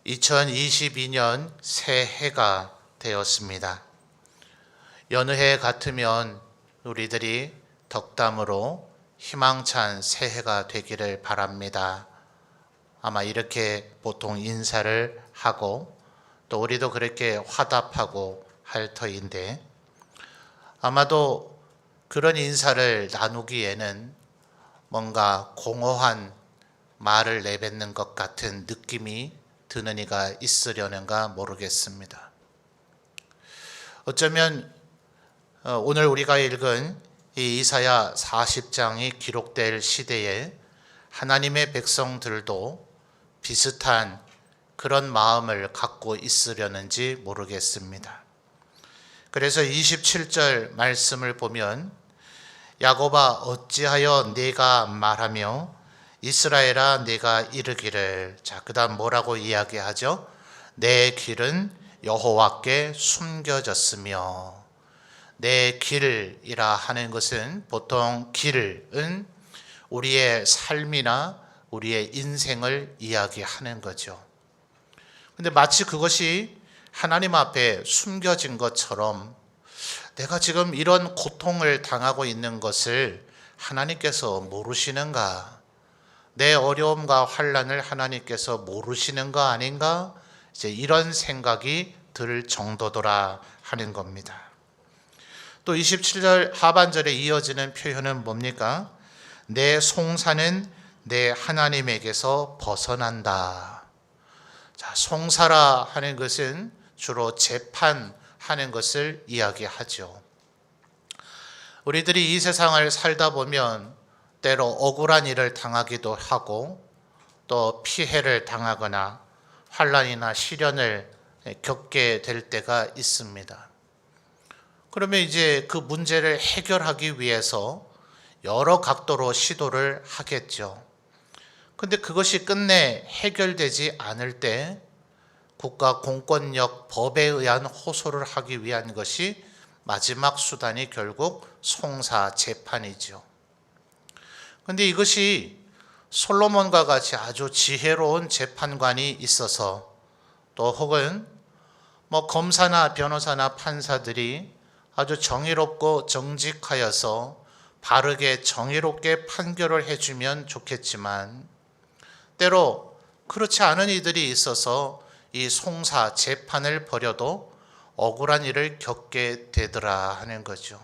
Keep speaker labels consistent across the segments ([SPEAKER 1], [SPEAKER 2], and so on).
[SPEAKER 1] 2022년 새해가 되었습니다. 여느 해 같으면 우리들이 덕담으로 희망찬 새해가 되기를 바랍니다. 아마 이렇게 보통 인사를 하고 또 우리도 그렇게 화답하고 할 터인데, 아마도 그런 인사를 나누기에는 뭔가 공허한 말을 내뱉는 것 같은 느낌이 드는 이가 있으려는가 모르겠습니다. 어쩌면 오늘 우리가 읽은 이 이사야 40장이 기록될 시대에 하나님의 백성들도 비슷한 그런 마음을 갖고 있으려는지 모르겠습니다. 그래서 27절 말씀을 보면 야곱아 어찌하여 네가 말하며 이스라엘아 네가 이르기를, 자 그다음 뭐라고 이야기하죠? 내 길은 여호와께 숨겨졌으며. 내 길이라 하는 것은 보통 길은 우리의 삶이나 우리의 인생을 이야기하는 거죠. 근데 마치 그것이 하나님 앞에 숨겨진 것처럼 내가 지금 이런 고통을 당하고 있는 것을 하나님께서 모르시는가? 내 어려움과 환난을 하나님께서 모르시는 거 아닌가? 이제 이런 생각이 들 정도더라 하는 겁니다. 또 27절 하반절에 이어지는 표현은 뭡니까? 내 송사는 내 하나님에게서 벗어난다. 자, 송사라 하는 것은 주로 재판하는 것을 이야기하죠. 우리들이 이 세상을 살다 보면 때로 억울한 일을 당하기도 하고 또 피해를 당하거나 환난이나 시련을 겪게 될 때가 있습니다. 그러면 이제 그 문제를 해결하기 위해서 여러 각도로 시도를 하겠죠. 근데 그것이 끝내 해결되지 않을 때 국가 공권력 법에 의한 호소를 하기 위한 것이 마지막 수단이 결국 송사 재판이죠. 근데 이것이 솔로몬과 같이 아주 지혜로운 재판관이 있어서 또 혹은 검사나 변호사나 판사들이 아주 정의롭고 정직하여서 바르게 정의롭게 판결을 해주면 좋겠지만 때로 그렇지 않은 이들이 있어서 이 송사 재판을 벌여도 억울한 일을 겪게 되더라 하는 거죠.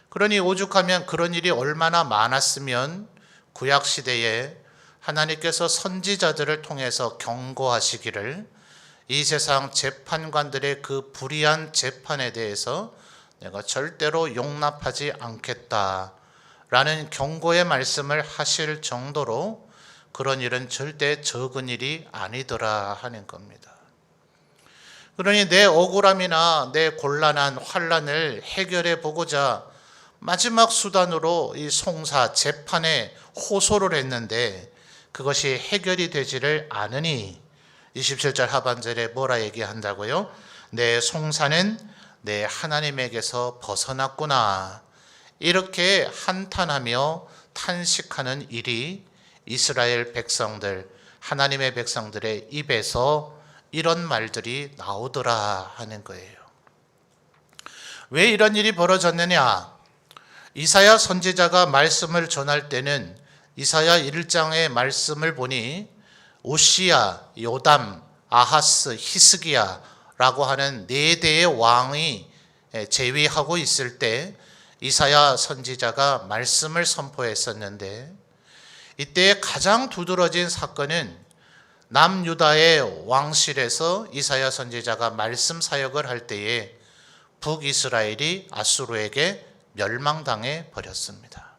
[SPEAKER 1] 그러니 오죽하면 그런 일이 얼마나 많았으면 구약시대에 하나님께서 선지자들을 통해서 경고하시기를 이 세상 재판관들의 그 불의한 재판에 대해서 내가 절대로 용납하지 않겠다라는 경고의 말씀을 하실 정도로 그런 일은 절대 적은 일이 아니더라 하는 겁니다. 그러니 내 억울함이나 내 곤란한 환난을 해결해 보고자 마지막 수단으로 이 송사 재판에 호소를 했는데 그것이 해결이 되지를 않으니 27절 하반절에 뭐라 얘기한다고요? 내 송사는 내 하나님에게서 벗어났구나. 이렇게 한탄하며 탄식하는 일이 이스라엘 백성들, 하나님의 백성들의 입에서 이런 말들이 나오더라 하는 거예요. 왜 이런 일이 벌어졌느냐? 이사야 선지자가 말씀을 전할 때는 이사야 1장의 말씀을 보니 오시야, 요담, 아하스, 히스기야라고 하는 네 대의 왕이 재위하고 있을 때 이사야 선지자가 말씀을 선포했었는데, 이때 가장 두드러진 사건은 남유다의 왕실에서 이사야 선지자가 말씀 사역을 할 때에 북이스라엘이 아수르에게 멸망당해 버렸습니다.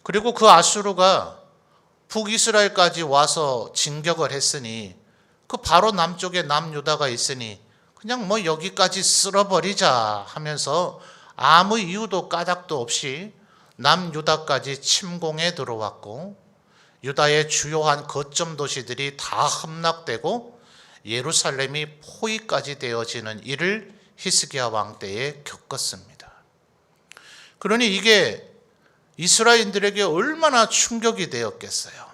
[SPEAKER 1] 그리고 그 아수르가 북이스라엘까지 와서 진격을 했으니 그 바로 남쪽에 남유다가 있으니 그냥 여기까지 쓸어버리자 하면서 아무 이유도 까닭도 없이 남유다까지 침공해 들어왔고 유다의 주요한 거점 도시들이 다 함락되고 예루살렘이 포위까지 되어지는 일을 히스기야 왕 때에 겪었습니다. 그러니 이게 이스라엘인들에게 얼마나 충격이 되었겠어요.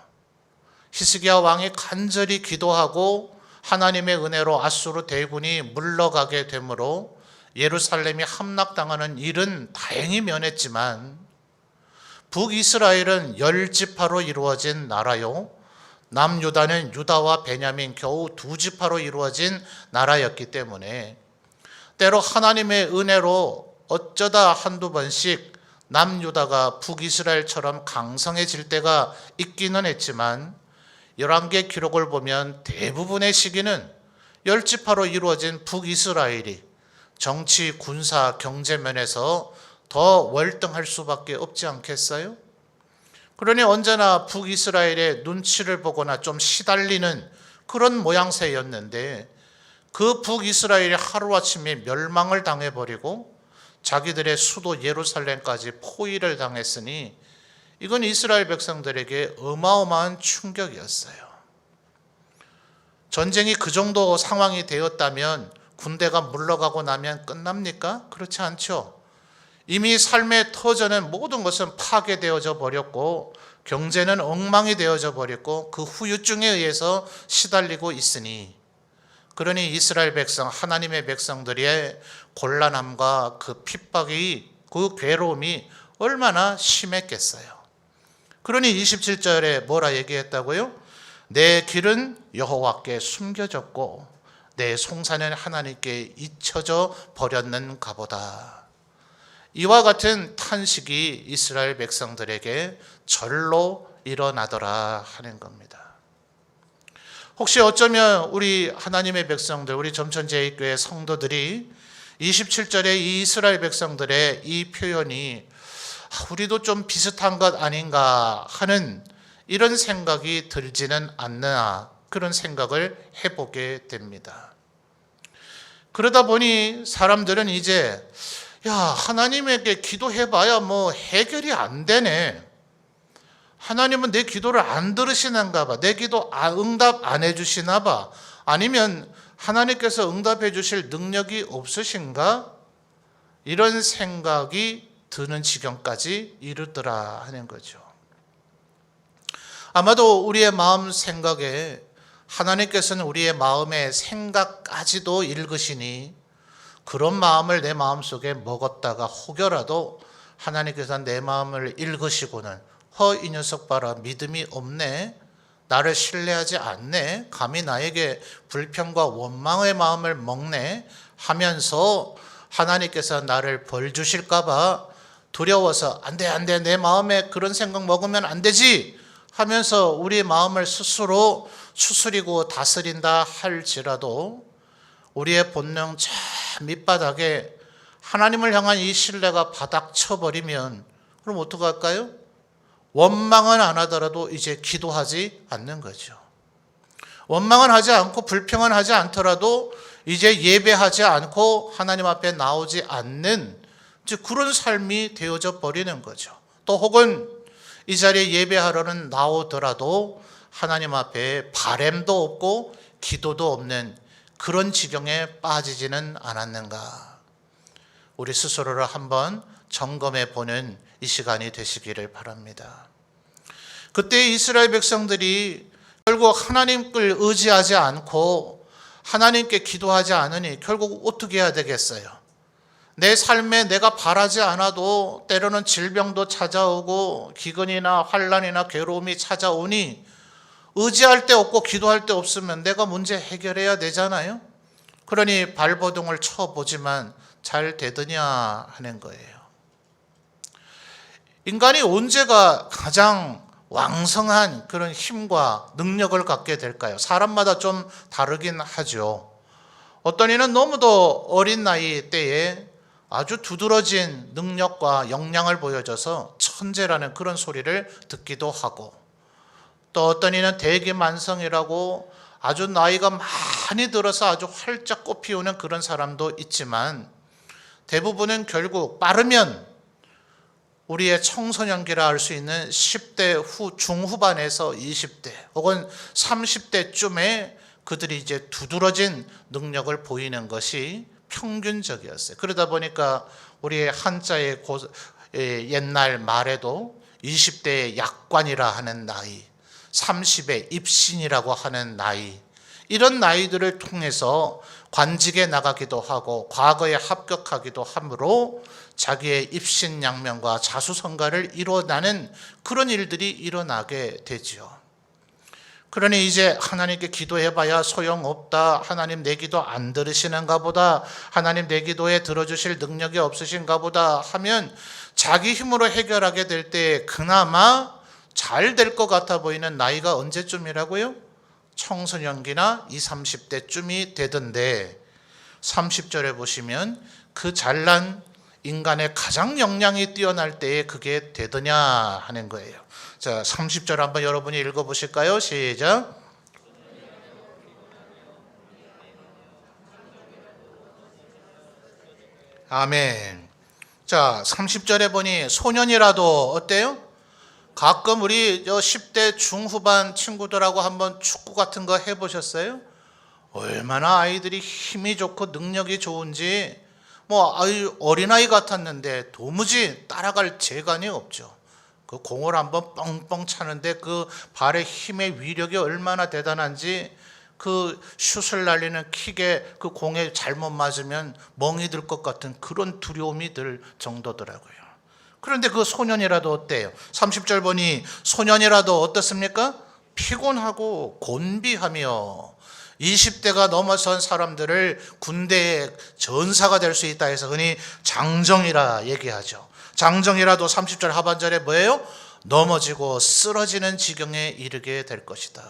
[SPEAKER 1] 히스기야 왕이 간절히 기도하고 하나님의 은혜로 아수르 대군이 물러가게 되므로 예루살렘이 함락당하는 일은 다행히 면했지만 북이스라엘은 10지파로 이루어진 나라요, 남유다는 유다와 베냐민 겨우 2지파로 이루어진 나라였기 때문에 때로 하나님의 은혜로 어쩌다 한두 번씩 남유다가 북이스라엘처럼 강성해질 때가 있기는 했지만 열왕기의 기록을 보면 대부분의 시기는 10지파로 이루어진 북이스라엘이 정치, 군사, 경제 면에서 더 월등할 수밖에 없지 않겠어요? 그러니 언제나 북이스라엘의 눈치를 보거나 좀 시달리는 그런 모양새였는데 그 북이스라엘이 하루아침에 멸망을 당해버리고 자기들의 수도 예루살렘까지 포위를 당했으니 이건 이스라엘 백성들에게 어마어마한 충격이었어요. 전쟁이 그 정도 상황이 되었다면 군대가 물러가고 나면 끝납니까? 그렇지 않죠. 이미 삶의 터전은 모든 것은 파괴되어져 버렸고 경제는 엉망이 되어져 버렸고 그 후유증에 의해서 시달리고 있으니 그러니 이스라엘 백성, 하나님의 백성들의 곤란함과 그 핍박이, 그 괴로움이 얼마나 심했겠어요. 그러니 27절에 뭐라 얘기했다고요? 내 길은 여호와께 숨겨졌고 내 송사는 하나님께 잊혀져 버렸는가 보다. 이와 같은 탄식이 이스라엘 백성들에게 절로 일어나더라 하는 겁니다. 혹시 어쩌면 우리 하나님의 백성들, 우리 점천제일교회 성도들이 27절의 이 이스라엘 백성들의 이 표현이 우리도 좀 비슷한 것 아닌가 하는 이런 생각이 들지는 않나, 그런 생각을 해보게 됩니다. 그러다 보니 사람들은 이제 하나님에게 기도해봐야 뭐 해결이 안 되네. 하나님은 내 기도를 안 들으시는가 봐. 내 기도 응답 안 해주시나 봐. 아니면 하나님께서 응답해 주실 능력이 없으신가? 이런 생각이 드는 지경까지 이르더라 하는 거죠. 아마도 우리의 마음 생각에 하나님께서는 우리의 마음의 생각까지도 읽으시니 그런 마음을 내 마음속에 먹었다가 혹여라도 하나님께서 내 마음을 읽으시고는 이 녀석 봐라, 믿음이 없네, 나를 신뢰하지 않네, 감히 나에게 불평과 원망의 마음을 먹네 하면서 하나님께서 나를 벌 주실까 봐 두려워서 안돼 내 마음에 그런 생각 먹으면 안 되지 하면서 우리 마음을 스스로 추스리고 다스린다 할지라도 우리의 본능 저 밑바닥에 하나님을 향한 이 신뢰가 바닥 쳐버리면 그럼 어떡할까요? 원망은 안 하더라도 이제 기도하지 않는 거죠. 원망은 하지 않고 불평은 하지 않더라도 이제 예배하지 않고 하나님 앞에 나오지 않는 그런 삶이 되어져 버리는 거죠. 또 혹은 이 자리에 예배하러는 나오더라도 하나님 앞에 바램도 없고 기도도 없는 그런 지경에 빠지지는 않았는가. 우리 스스로를 한번 점검해 보는 이 시간이 되시기를 바랍니다. 그때 이스라엘 백성들이 결국 하나님을 의지하지 않고 하나님께 기도하지 않으니 결국 어떻게 해야 되겠어요? 내 삶에 내가 바라지 않아도 때로는 질병도 찾아오고 기근이나 환난이나 괴로움이 찾아오니 의지할 데 없고 기도할 데 없으면 내가 문제 해결해야 되잖아요. 그러니 발버둥을 쳐보지만 잘 되더냐 하는 거예요. 인간이 언제가 가장 왕성한 그런 힘과 능력을 갖게 될까요? 사람마다 좀 다르긴 하죠. 어떤 이는 너무도 어린 나이 때에 아주 두드러진 능력과 역량을 보여줘서 천재라는 그런 소리를 듣기도 하고, 또 어떤 이는 대기만성이라고 아주 나이가 많이 들어서 아주 활짝 꽃피우는 그런 사람도 있지만 대부분은 결국 빠르면 우리의 청소년기라 할 수 있는 10대 중후반에서 20대 혹은 30대쯤에 그들이 이제 두드러진 능력을 보이는 것이 평균적이었어요. 그러다 보니까 우리의 한자의 옛날 말에도 20대의 약관이라 하는 나이, 30의 입신이라고 하는 나이, 이런 나이들을 통해서 관직에 나가기도 하고 과거에 합격하기도 하므로 자기의 입신양명과 자수성가를 이뤄나는 그런 일들이 일어나게 되지요. 그러니 이제 하나님께 기도해봐야 소용없다, 하나님 내 기도 안 들으시는가 보다, 하나님 내 기도에 들어주실 능력이 없으신가 보다 하면 자기 힘으로 해결하게 될 때 그나마 잘 될 것 같아 보이는 나이가 언제쯤이라고요? 청소년기나 20, 30대쯤이 되던데 30절에 보시면 그 잘난 인간의 가장 역량이 뛰어날 때에 그게 되더냐 하는 거예요. 자, 30절 한번 여러분이 읽어보실까요? 시작. 아멘. 자, 30절에 보니 소년이라도 어때요? 가끔 우리 10대 중후반 친구들하고 한번 축구 같은 거 해보셨어요? 얼마나 아이들이 힘이 좋고 능력이 좋은지 어린아이 같았는데 도무지 따라갈 재간이 없죠. 그 공을 한번 뻥뻥 차는데 그 발의 힘의 위력이 얼마나 대단한지, 그 슛을 날리는 킥에 그 공에 잘못 맞으면 멍이 들 것 같은 그런 두려움이 들 정도더라고요. 그런데 그 소년이라도 어때요? 30절 보니 소년이라도 어떻습니까? 피곤하고 곤비하며 20대가 넘어선 사람들을 군대의 전사가 될 수 있다 해서 흔히 장정이라 얘기하죠. 장정이라도 30절 하반절에 뭐예요? 넘어지고 쓰러지는 지경에 이르게 될 것이다.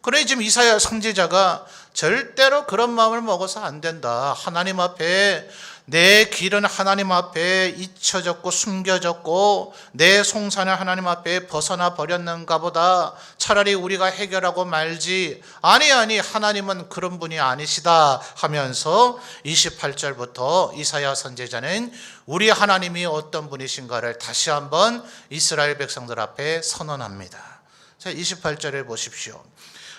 [SPEAKER 1] 그래 지금 이사야 선지자가 절대로 그런 마음을 먹어서 안 된다. 하나님 앞에 내 길은 하나님 앞에 잊혀졌고 숨겨졌고 내 송사는 하나님 앞에 벗어나 버렸는가 보다. 차라리 우리가 해결하고 말지. 아니 하나님은 그런 분이 아니시다 하면서 28절부터 이사야 선지자는 우리 하나님이 어떤 분이신가를 다시 한번 이스라엘 백성들 앞에 선언합니다. 자, 28절을 보십시오.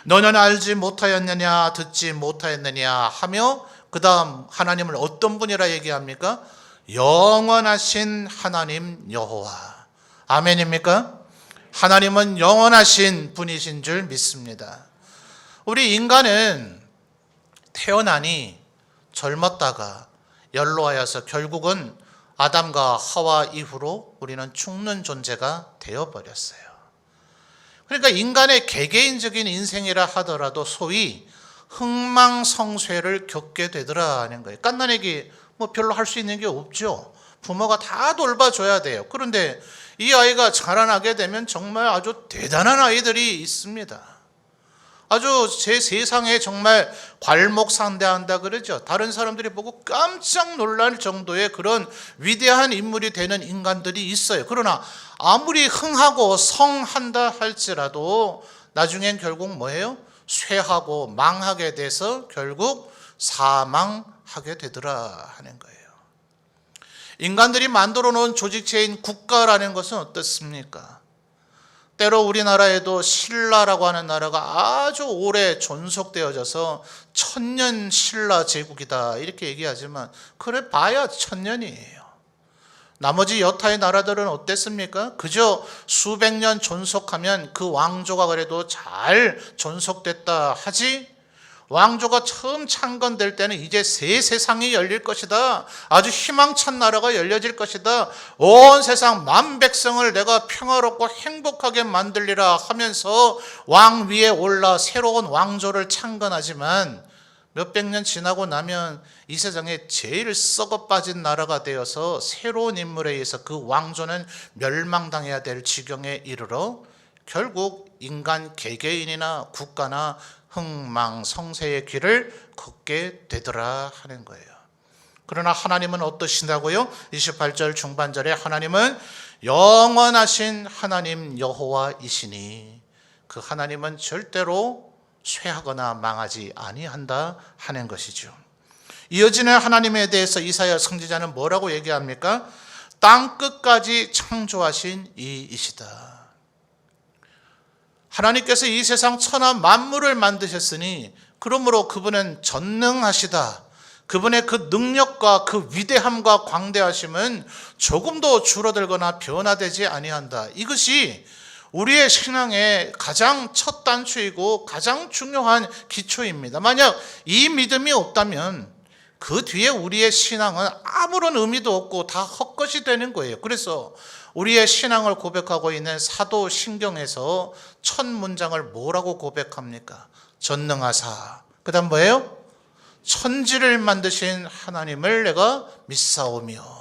[SPEAKER 1] 너는 알지 못하였느냐 듣지 못하였느냐 하며 그 다음 하나님을 어떤 분이라 얘기합니까? 영원하신 하나님 여호와. 아멘입니까? 하나님은 영원하신 분이신 줄 믿습니다. 우리 인간은 태어나니 젊었다가 연로하여서 결국은 아담과 하와 이후로 우리는 죽는 존재가 되어버렸어요. 그러니까 인간의 개개인적인 인생이라 하더라도 소위 흥망성쇠를 겪게 되더라 하는 거예요. 갓난아기 별로 할 수 있는 게 없죠. 부모가 다 돌봐줘야 돼요. 그런데 이 아이가 자라나게 되면 정말 아주 대단한 아이들이 있습니다. 아주 제 세상에 정말 괄목상대한다 그러죠. 다른 사람들이 보고 깜짝 놀랄 정도의 그런 위대한 인물이 되는 인간들이 있어요. 그러나 아무리 흥하고 성한다 할지라도 나중엔 결국 뭐예요? 쇠하고 망하게 돼서 결국 사망하게 되더라 하는 거예요. 인간들이 만들어 놓은 조직체인 국가라는 것은 어떻습니까? 때로 우리나라에도 신라라고 하는 나라가 아주 오래 존속되어져서 천년 신라 제국이다 이렇게 얘기하지만 그래 봐야 천년이에요. 나머지 여타의 나라들은 어땠습니까? 그저 수백 년 존속하면 그 왕조가 그래도 잘 존속됐다 하지, 왕조가 처음 창건될 때는 이제 새 세상이 열릴 것이다. 아주 희망찬 나라가 열려질 것이다. 온 세상 만백성을 내가 평화롭고 행복하게 만들리라 하면서 왕 위에 올라 새로운 왕조를 창건하지만 몇백 년 지나고 나면 이 세상에 제일 썩어 빠진 나라가 되어서 새로운 인물에 의해서 그 왕조는 멸망당해야 될 지경에 이르러 결국 인간 개개인이나 국가나 흥망성쇠의 길을 걷게 되더라 하는 거예요. 그러나 하나님은 어떠신다고요? 28절 중반절에 하나님은 영원하신 하나님 여호와이시니 그 하나님은 절대로 쇠하거나 망하지 아니한다 하는 것이죠. 이어지는 하나님에 대해서 이사야 선지자는 뭐라고 얘기합니까? 땅 끝까지 창조하신 이이시다. 하나님께서 이 세상 천하 만물을 만드셨으니 그러므로 그분은 전능하시다. 그분의 그 능력과 그 위대함과 광대하심은 조금도 줄어들거나 변화되지 아니한다. 이것이 우리의 신앙의 가장 첫 단추이고 가장 중요한 기초입니다. 만약 이 믿음이 없다면 그 뒤에 우리의 신앙은 아무런 의미도 없고 다 헛것이 되는 거예요. 그래서 우리의 신앙을 고백하고 있는 사도신경에서 첫 문장을 뭐라고 고백합니까? 전능하사. 그 다음 뭐예요? 천지를 만드신 하나님을 내가 믿사오며.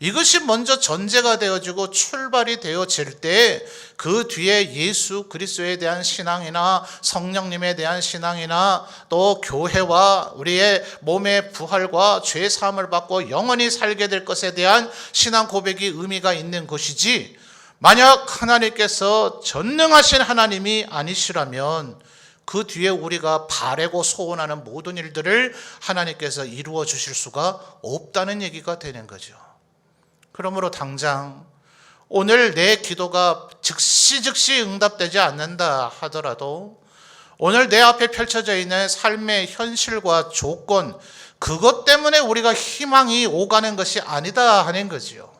[SPEAKER 1] 이것이 먼저 전제가 되어지고 출발이 되어질 때 그 뒤에 예수 그리스도에 대한 신앙이나 성령님에 대한 신앙이나 또 교회와 우리의 몸의 부활과 죄 사함을 받고 영원히 살게 될 것에 대한 신앙 고백이 의미가 있는 것이지, 만약 하나님께서 전능하신 하나님이 아니시라면 그 뒤에 우리가 바라고 소원하는 모든 일들을 하나님께서 이루어 주실 수가 없다는 얘기가 되는 거죠. 그러므로 당장 오늘 내 기도가 즉시 응답되지 않는다 하더라도 오늘 내 앞에 펼쳐져 있는 삶의 현실과 조건, 그것 때문에 우리가 희망이 오가는 것이 아니다 하는 거지요.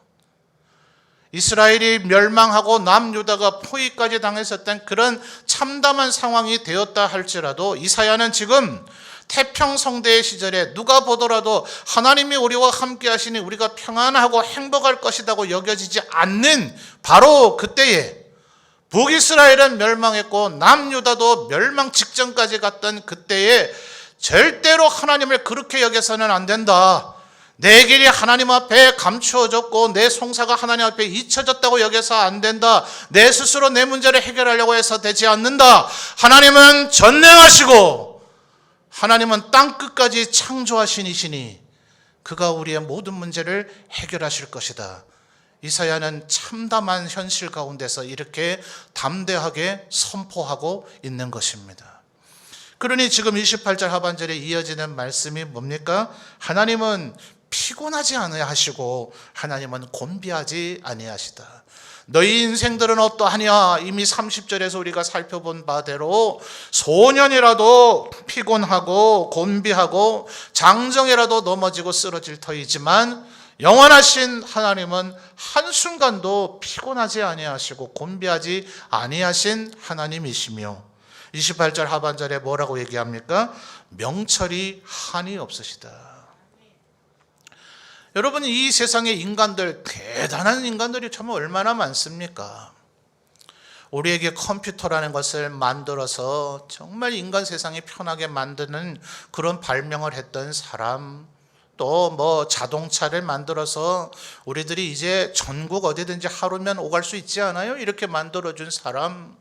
[SPEAKER 1] 이스라엘이 멸망하고 남유다가 포위까지 당했었던 그런 참담한 상황이 되었다 할지라도 이사야는 지금 태평성대의 시절에 누가 보더라도 하나님이 우리와 함께 하시니 우리가 평안하고 행복할 것이라고 여겨지지 않는 바로 그때에, 북이스라엘은 멸망했고 남유다도 멸망 직전까지 갔던 그때에 절대로 하나님을 그렇게 여겨서는 안 된다. 내 길이 하나님 앞에 감추어졌고 내 송사가 하나님 앞에 잊혀졌다고 여겨서 안 된다. 내 스스로 내 문제를 해결하려고 해서 되지 않는다. 하나님은 전능하시고 하나님은 땅끝까지 창조하신 이시니 그가 우리의 모든 문제를 해결하실 것이다. 이사야는 참담한 현실 가운데서 이렇게 담대하게 선포하고 있는 것입니다. 그러니 지금 28절 하반절에 이어지는 말씀이 뭡니까? 하나님은 피곤하지 아니하시고 하나님은 곤비하지 아니하시다. 너희 인생들은 어떠하냐? 이미 30절에서 우리가 살펴본 바대로 소년이라도 피곤하고 곤비하고 장정이라도 넘어지고 쓰러질 터이지만 영원하신 하나님은 한순간도 피곤하지 아니하시고 곤비하지 아니하신 하나님이시며, 28절 하반절에 뭐라고 얘기합니까? 명철이 한이 없으시다. 여러분, 이 세상의 인간들, 대단한 인간들이 참 얼마나 많습니까? 우리에게 컴퓨터라는 것을 만들어서 정말 인간 세상이 편하게 만드는 그런 발명을 했던 사람, 또 뭐 자동차를 만들어서 우리들이 이제 전국 어디든지 하루면 오갈 수 있지 않아요? 이렇게 만들어준 사람,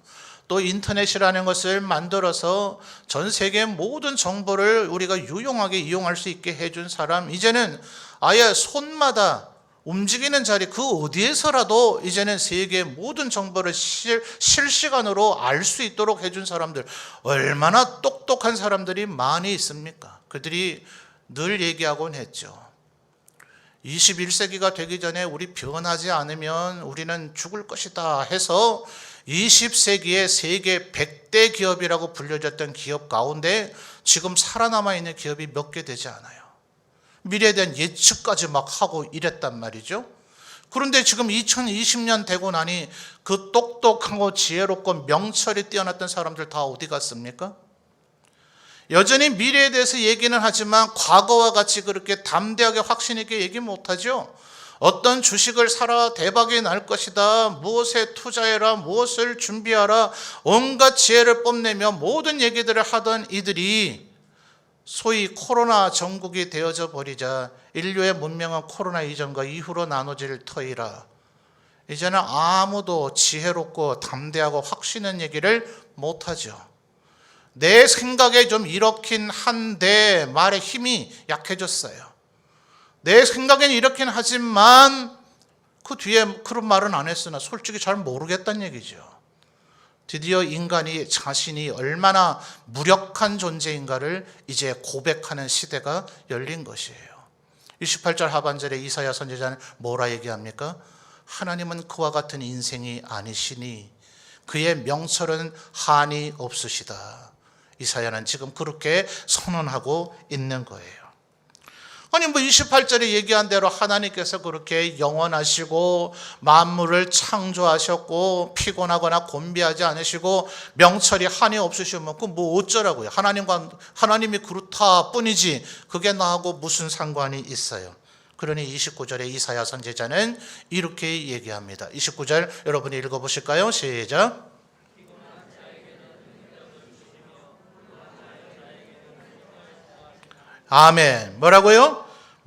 [SPEAKER 1] 또 인터넷이라는 것을 만들어서 전 세계 모든 정보를 우리가 유용하게 이용할 수 있게 해준 사람, 이제는 아예 손마다 움직이는 자리 그 어디에서라도 이제는 세계의 모든 정보를 실시간으로 알 수 있도록 해준 사람들, 얼마나 똑똑한 사람들이 많이 있습니까? 그들이 늘 얘기하곤 했죠. 21세기가 되기 전에 우리 변하지 않으면 우리는 죽을 것이다 해서 20세기의 세계 100대 기업이라고 불려졌던 기업 가운데 지금 살아남아 있는 기업이 몇 개 되지 않아요. 미래에 대한 예측까지 막 하고 이랬단 말이죠. 그런데 지금 2020년 되고 나니 그 똑똑하고 지혜롭고 명철이 뛰어났던 사람들 다 어디 갔습니까? 여전히 미래에 대해서 얘기는 하지만 과거와 같이 그렇게 담대하게 확신 있게 얘기 못하죠. 어떤 주식을 사라, 대박이 날 것이다, 무엇에 투자해라, 무엇을 준비하라, 온갖 지혜를 뽐내며 모든 얘기들을 하던 이들이 소위 코로나 전국이 되어져 버리자 인류의 문명은 코로나 이전과 이후로 나눠질 터이라 이제는 아무도 지혜롭고 담대하고 확신 있는 얘기를 못하죠. 내 생각에 좀 이렇긴 한데 말의 힘이 약해졌어요. 내 생각엔 이렇긴 하지만 그 뒤에 그런 말은 안 했으나 솔직히 잘 모르겠다는 얘기죠. 드디어 인간이 자신이 얼마나 무력한 존재인가를 이제 고백하는 시대가 열린 것이에요. 28절 하반절에 이사야 선지자는 뭐라 얘기합니까? 하나님은 그와 같은 인생이 아니시니 그의 명철은 한이 없으시다. 이사야는 지금 그렇게 선언하고 있는 거예요. 아니 28절에 얘기한 대로 하나님께서 그렇게 영원하시고 만물을 창조하셨고 피곤하거나 곤비하지 않으시고 명철이 한이 없으시면 그 뭐 어쩌라고요? 하나님이 그렇다 뿐이지 그게 나하고 무슨 상관이 있어요? 그러니 29절에 이사야 선지자는 이렇게 얘기합니다. 29절 여러분이 읽어보실까요? 시작. 아멘. 뭐라고요?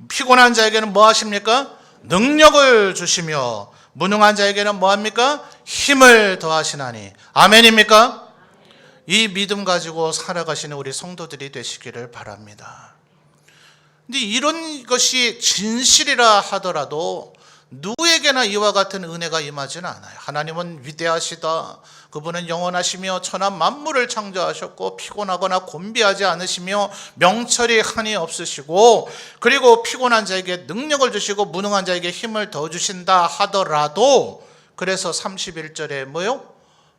[SPEAKER 1] 피곤한 자에게는 뭐 하십니까? 능력을 주시며 무능한 자에게는 뭐 합니까? 힘을 더하시나니. 아멘입니까? 이 믿음 가지고 살아가시는 우리 성도들이 되시기를 바랍니다. 근데 이런 것이 진실이라 하더라도 누구에게나 이와 같은 은혜가 임하지는 않아요. 하나님은 위대하시다. 그분은 영원하시며 천한 만물을 창조하셨고 피곤하거나 곤비하지 않으시며 명철이 한이 없으시고 그리고 피곤한 자에게 능력을 주시고 무능한 자에게 힘을 더 주신다 하더라도 그래서 31절에 뭐요?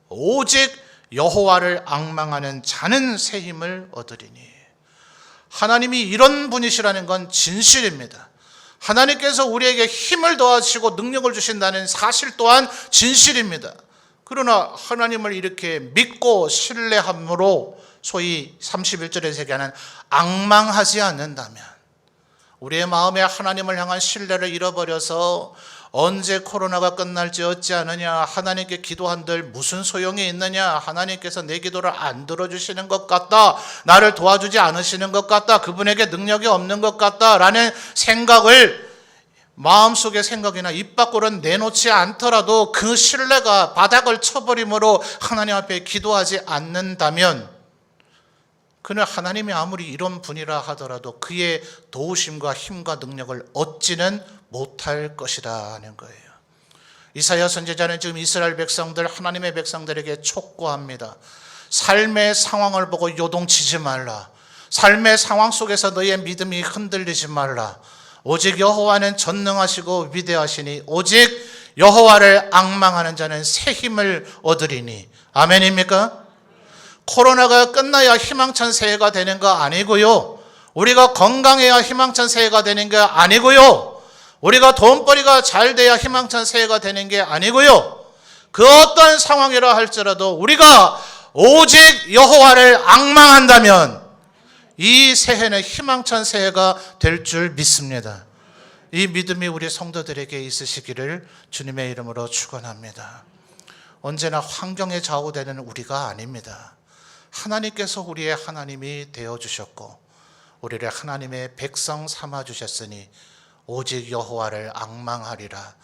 [SPEAKER 1] 오직 여호와를 앙망하는 자는 새 힘을 얻으리니. 하나님이 이런 분이시라는 건 진실입니다. 하나님께서 우리에게 힘을 더하시고 능력을 주신다는 사실 또한 진실입니다. 그러나 하나님을 이렇게 믿고 신뢰함으로 소위 31절에서 얘기하는 앙망하지 않는다면 우리의 마음에 하나님을 향한 신뢰를 잃어버려서 언제 코로나가 끝날지 어찌 아느냐, 하나님께 기도한들 무슨 소용이 있느냐, 하나님께서 내 기도를 안 들어주시는 것 같다, 나를 도와주지 않으시는 것 같다, 그분에게 능력이 없는 것 같다 라는 생각을 마음속의 생각이나 입 밖으로는 내놓지 않더라도 그 신뢰가 바닥을 쳐버림으로 하나님 앞에 기도하지 않는다면 그는 하나님이 아무리 이런 분이라 하더라도 그의 도우심과 힘과 능력을 얻지는 못할 것이라는 거예요. 이사야 선지자는 지금 이스라엘 백성들, 하나님의 백성들에게 촉구합니다. 삶의 상황을 보고 요동치지 말라. 삶의 상황 속에서 너의 믿음이 흔들리지 말라. 오직 여호와는 전능하시고 위대하시니 오직 여호와를 앙망하는 자는 새 힘을 얻으리니. 아멘입니까? 코로나가 끝나야 희망찬 새해가 되는 거 아니고요. 우리가 건강해야 희망찬 새해가 되는 게 아니고요. 우리가 돈벌이가 잘 돼야 희망찬 새해가 되는 게 아니고요. 그 어떤 상황이라 할지라도 우리가 오직 여호와를 앙망한다면 이 새해는 희망찬 새해가 될 줄 믿습니다. 이 믿음이 우리 성도들에게 있으시기를 주님의 이름으로 축원합니다. 언제나 환경에 좌우되는 우리가 아닙니다. 하나님께서 우리의 하나님이 되어주셨고 우리를 하나님의 백성 삼아주셨으니 오직 여호와를 앙망하리라.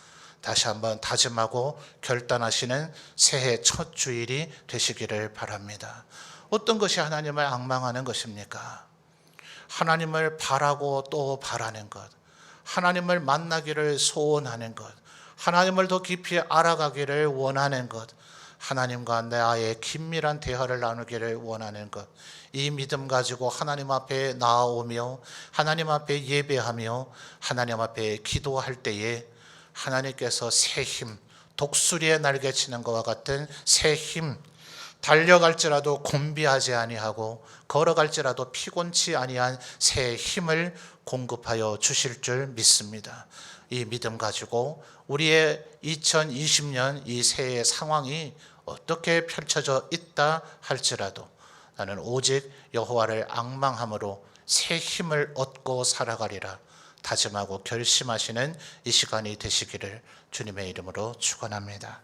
[SPEAKER 1] 다시 한번 다짐하고 결단하시는 새해 첫 주일이 되시기를 바랍니다. 어떤 것이 하나님을 앙망하는 것입니까? 하나님을 바라고 또 바라는 것, 하나님을 만나기를 소원하는 것, 하나님을 더 깊이 알아가기를 원하는 것, 하나님과 나의 긴밀한 대화를 나누기를 원하는 것, 이 믿음 가지고 하나님 앞에 나아오며 하나님 앞에 예배하며 하나님 앞에 기도할 때에 하나님께서 새 힘, 독수리의 날개 치는 것과 같은 새 힘, 달려갈지라도 곤비하지 아니하고 걸어갈지라도 피곤치 아니한 새 힘을 공급하여 주실 줄 믿습니다. 이 믿음 가지고 우리의 2020년 이 새해의 상황이 어떻게 펼쳐져 있다 할지라도 나는 오직 여호와를 앙망함으로 새 힘을 얻고 살아가리라 다짐하고 결심하시는 이 시간이 되시기를 주님의 이름으로 축원합니다.